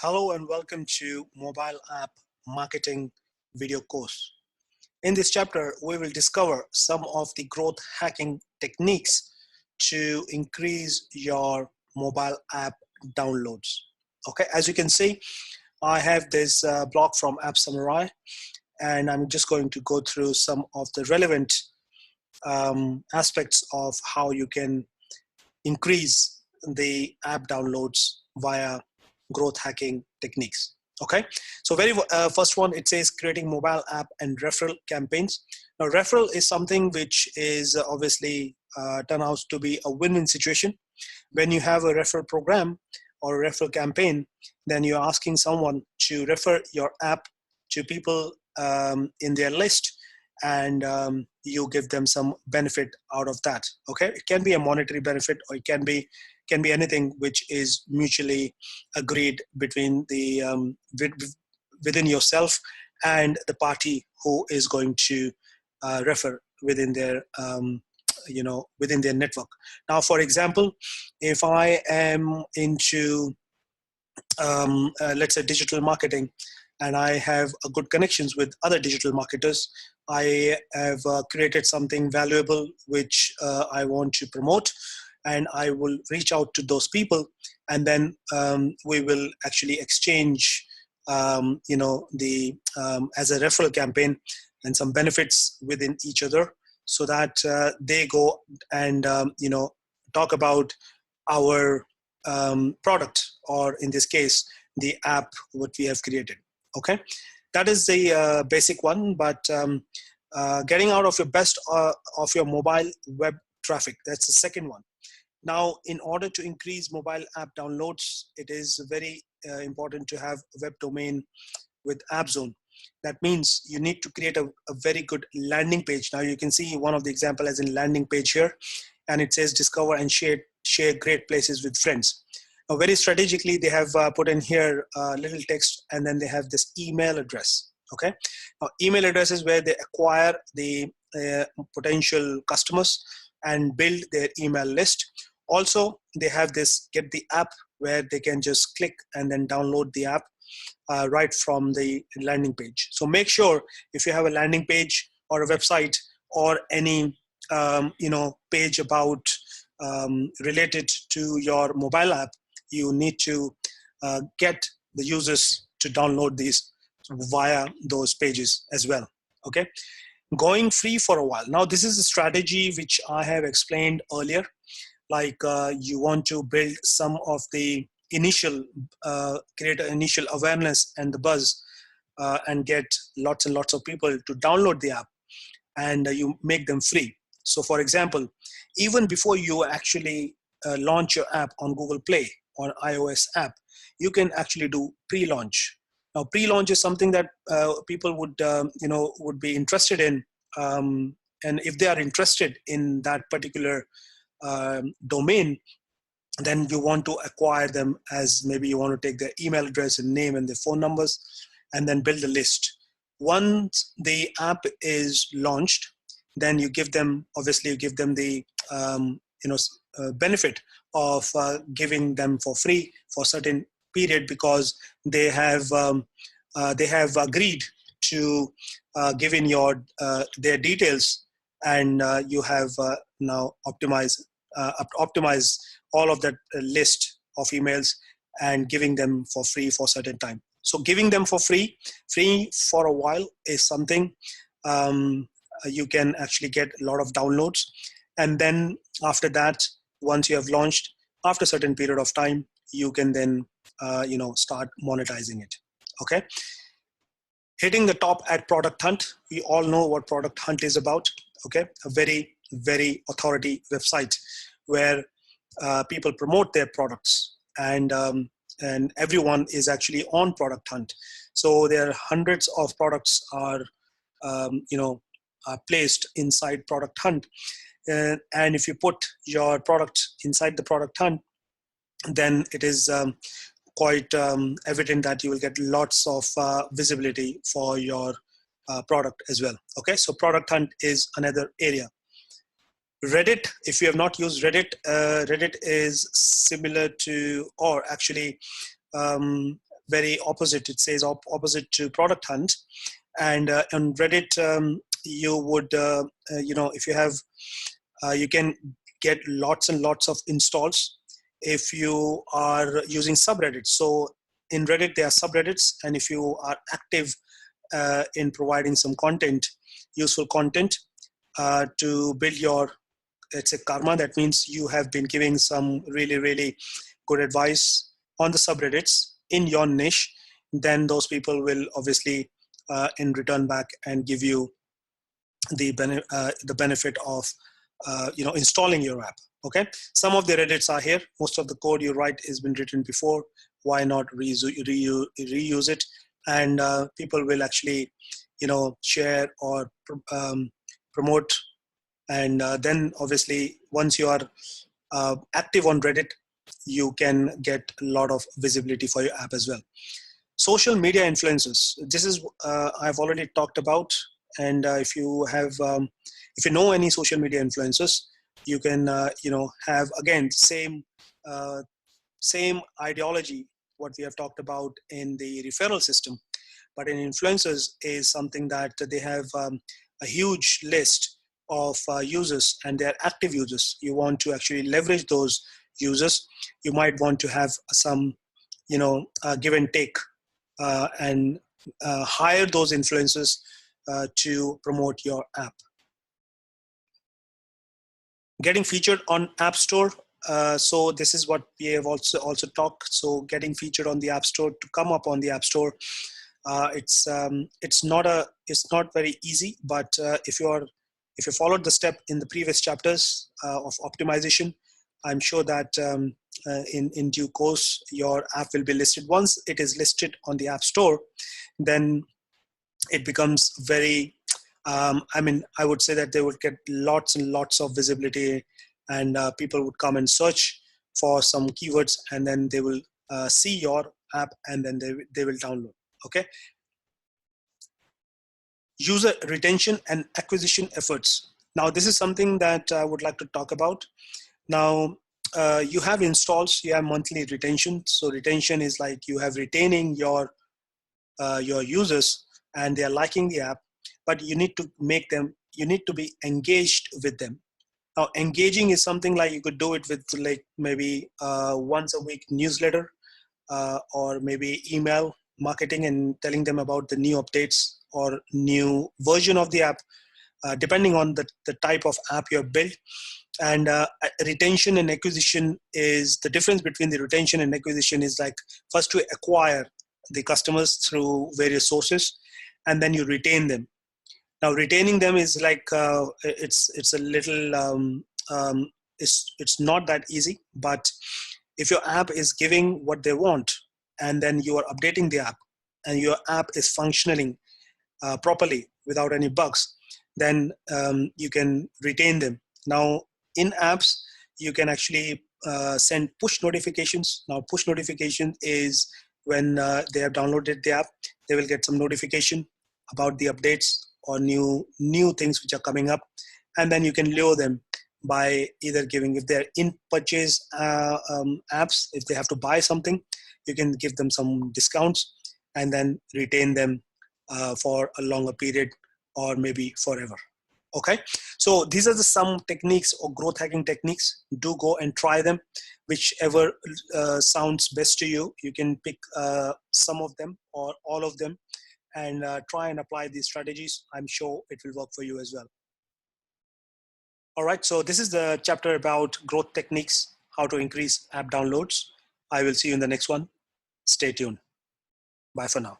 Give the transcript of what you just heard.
Hello and welcome to Mobile App Marketing video course. In this chapter, we will discover some of the growth hacking techniques to increase your mobile app downloads. Okay, as you can see, I have this blog from App Samurai, and I'm just going to go through some of the relevant aspects of how you can increase the app downloads via growth hacking techniques. Okay, so very first one, it says creating mobile app and referral campaigns. Now referral is something which is obviously turn out to be a win-win situation. When you have a referral program or a referral campaign, then you're asking someone to refer your app to people in their list, and you give them some benefit out of that. Okay, it can be a monetary benefit, or it can be anything which is mutually agreed between the within yourself and the party who is going to refer within their within their network. Now, for example, if I am into let's say digital marketing, and I have a good connections with other digital marketers, I have created something valuable which I want to promote, and I will reach out to those people, and then we will actually exchange as a referral campaign and some benefits within each other, so that they go and talk about our product, or in this case the app what we have created. Okay, that is the basic one. But getting out of your best of your mobile web traffic, that's the second one. Now, in order to increase mobile app downloads, it is very important to have a web domain with app zone. That means you need to create a very good landing page. Now you can see one of the example as in landing page here, and it says discover and share great places with friends. Now, very strategically, they have put in here a little text, and then they have this email address. Okay, now email address is where they acquire the potential customers and build their email list. Also, they have this get the app, where they can just click and then download the app right from the landing page. So make sure if you have a landing page or a website or any page about related to your mobile app, you need to get the users to download these via those pages as well. Okay, going free for a while. Now this is a strategy which I have explained earlier. Like you want to build some of the initial create an initial awareness and the buzz, and get lots and lots of people to download the app, and you make them free. So for example, even before you actually launch your app on Google Play or iOS app, you can actually do pre-launch. Now pre-launch is something that people would be interested in, and if they are interested in that particular domain, then you want to acquire them, as maybe you want to take their email address and name and their phone numbers, and then build a list. Once the app is launched, then you give them the benefit of giving them for free for a certain period, because they have agreed to give in their details, and you have now optimized all of that list of emails and giving them for free for a certain time. So giving them for free for a while is something you can actually get a lot of downloads. And then after that, once you have launched, after a certain period of time, you can then start monetizing it. Okay, hitting the top at Product Hunt. We all know what Product Hunt is about. Okay, a very, very authority website where people promote their products, and everyone is actually on Product Hunt. So there are hundreds of products are placed inside Product Hunt, and if you put your product inside the Product Hunt, then it is quite evident that you will get lots of visibility for your product as well. Okay, so Product Hunt is another area. Reddit, if you have not used Reddit, Reddit is similar to, or actually very opposite. It says opposite to product hunt. And on Reddit, you would, if you have, you can get lots and lots of installs if you are using subreddits. So in Reddit, there are subreddits, and if you are active in providing some content, useful content to build your, it's a karma. That means you have been giving some really, really good advice on the subreddits in your niche. Then those people will obviously in return back and give you the benefit of installing your app. Okay, some of the Reddits are here. Most of the code you write has been written before. Why not reuse it? And people will actually share or promote. And then obviously once you are active on Reddit, you can get a lot of visibility for your app as well. Social media influencers. This is I've already talked about. And if you know any social media influencers, you can have again same ideology what we have talked about in the referral system. But in influencers is something that they have a huge list of users, and they're active users. You want to actually leverage those users. You might want to have some give and take and hire those influencers to promote your app. Getting featured on App Store. So this is what we have also talked. So getting featured on the App Store, to come up on the App Store, it's not very easy. But if you followed the step in the previous chapters of optimization, I'm sure that in due course your app will be listed. Once it is listed on the App Store, then it becomes very I would say that they would get lots and lots of visibility, and people would come and search for some keywords, and then they will see your app, and then they will download. Okay. User retention and acquisition efforts. Now this is something that I would like to talk about. Now you have installs, you have monthly retention. So retention is like you have retaining your users, and they are liking the app, but you need to be engaged with them. Now engaging is something like you could do it with like maybe once a week newsletter or maybe email marketing and telling them about the new updates or new version of the app, depending on the type of app you have built. And retention and acquisition is the difference between the retention and acquisition is like first to acquire the customers through various sources, and then you retain them. Now retaining them is like it's a little it's not that easy. But if your app is giving what they want, and then you are updating the app, and your app is functioning properly without any bugs, then you can retain them. Now in apps, you can actually send push notifications. Now push notification is when they have downloaded the app, they will get some notification about the updates or new things which are coming up, and then you can lure them by either giving, if they're in purchase apps, if they have to buy something, you can give them some discounts and then retain them for a longer period or maybe forever. Okay, so these are some techniques or growth hacking techniques. Do go and try them, whichever sounds best to you. You can pick some of them or all of them and try and apply these strategies. I'm sure it will work for you as well. All right, so this is the chapter about growth techniques, how to increase app downloads. I will see you in the next one. Stay tuned. Bye for now.